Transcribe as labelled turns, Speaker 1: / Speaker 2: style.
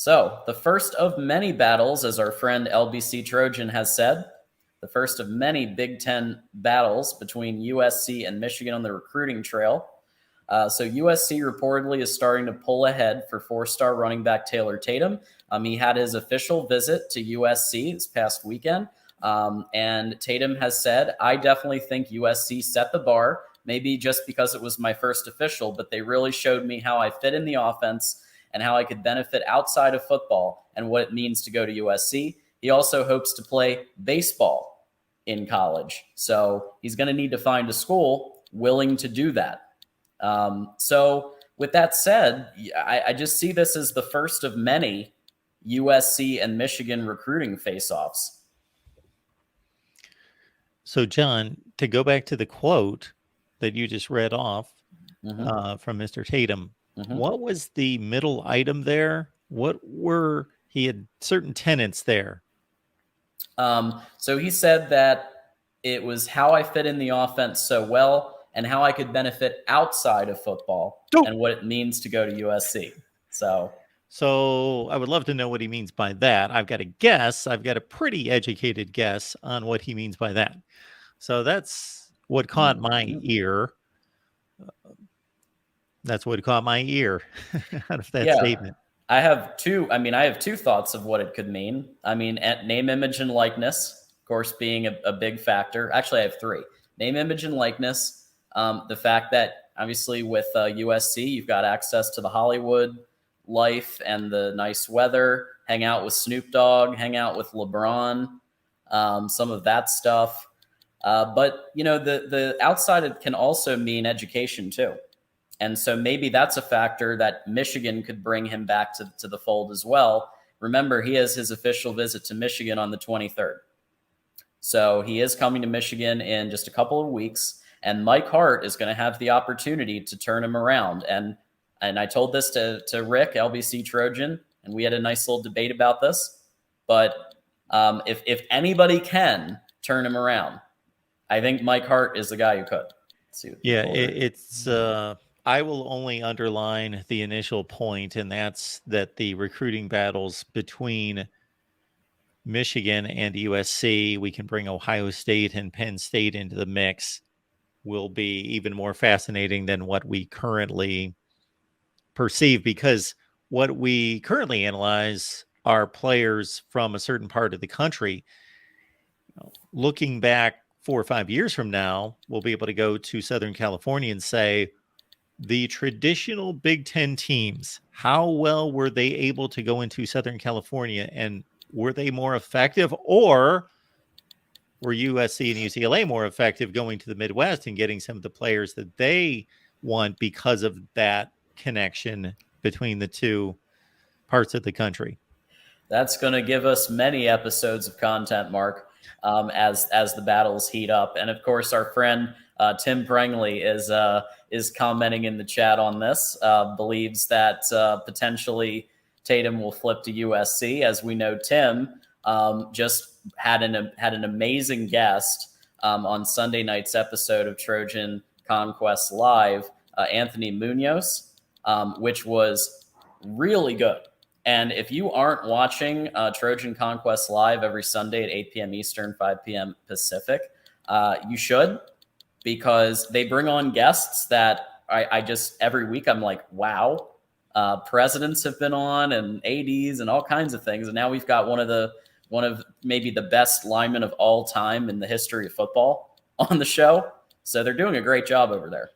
Speaker 1: So, the first of many battles, as our friend LBC Trojan has said, the first of many Big Ten battles between USC and Michigan on the recruiting trail. So USC reportedly is starting to pull ahead for four-star running back Taylor Tatum. He had his official visit to USC this past weekend, and Tatum has said, I definitely think USC set the bar, maybe just because it was my first official, but they really showed me how I fit in the offense and how I could benefit outside of football and what it means to go to USC. He also hopes to play baseball in college. So he's going to need to find a school willing to do that. So with that said, I just see this as the first of many USC and Michigan recruiting face-offs.
Speaker 2: So, John, to go back to the quote that you just read off from Mr. Tatum, what was the middle item there? He had certain tenets there.
Speaker 1: So he said that it was how I fit in the offense so well and how I could benefit outside of football and what it means to go to USC. So
Speaker 2: I would love to know what he means by that. I've got a guess. I've got a pretty educated guess on what he means by that. So that's what caught my ear. That's what caught my ear out of that statement.
Speaker 1: I have two thoughts of what it could mean. I mean, name, image, and likeness, of course, being a big factor. Actually, I have three. Name, image, and likeness. The fact that obviously with USC, you've got access to the Hollywood life and the nice weather, hang out with Snoop Dogg, hang out with LeBron, some of that stuff. But, the outside can also mean education too. And so maybe that's a factor that Michigan could bring him back to the fold as well. Remember, he has his official visit to Michigan on the 23rd. So he is coming to Michigan in just a couple of weeks, and Mike Hart is going to have the opportunity to turn him around. And I told this to Rick, LBC Trojan, and we had a nice little debate about this. But if anybody can turn him around, I think Mike Hart is the guy who could.
Speaker 2: I will only underline the initial point, and that's that the recruiting battles between Michigan and USC, we can bring Ohio State and Penn State into the mix, will be even more fascinating than what we currently perceive, because what we currently analyze are players from a certain part of the country. Looking back 4 or 5 years from now, we'll be able to go to Southern California and say, the traditional Big Ten teams, how well were they able to go into Southern California, and were they more effective, or were USC and UCLA more effective going to the Midwest and getting some of the players that they want because of that connection between the two parts of the country?
Speaker 1: That's going to give us many episodes of content, Mark, as the battles heat up. And of course, our friend Tim Prengley is commenting in the chat on this, believes that potentially Tatum will flip to USC. As we know, Tim just had an amazing guest on Sunday night's episode of Trojan Conquest Live, Anthony Munoz, which was really good. And if you aren't watching Trojan Conquest Live every Sunday at 8 p.m. Eastern, 5 p.m. Pacific, you should, because they bring on guests that I just, every week I'm like, wow, presidents have been on and ADs and all kinds of things. And now we've got one of maybe the best linemen of all time in the history of football on the show. So they're doing a great job over there.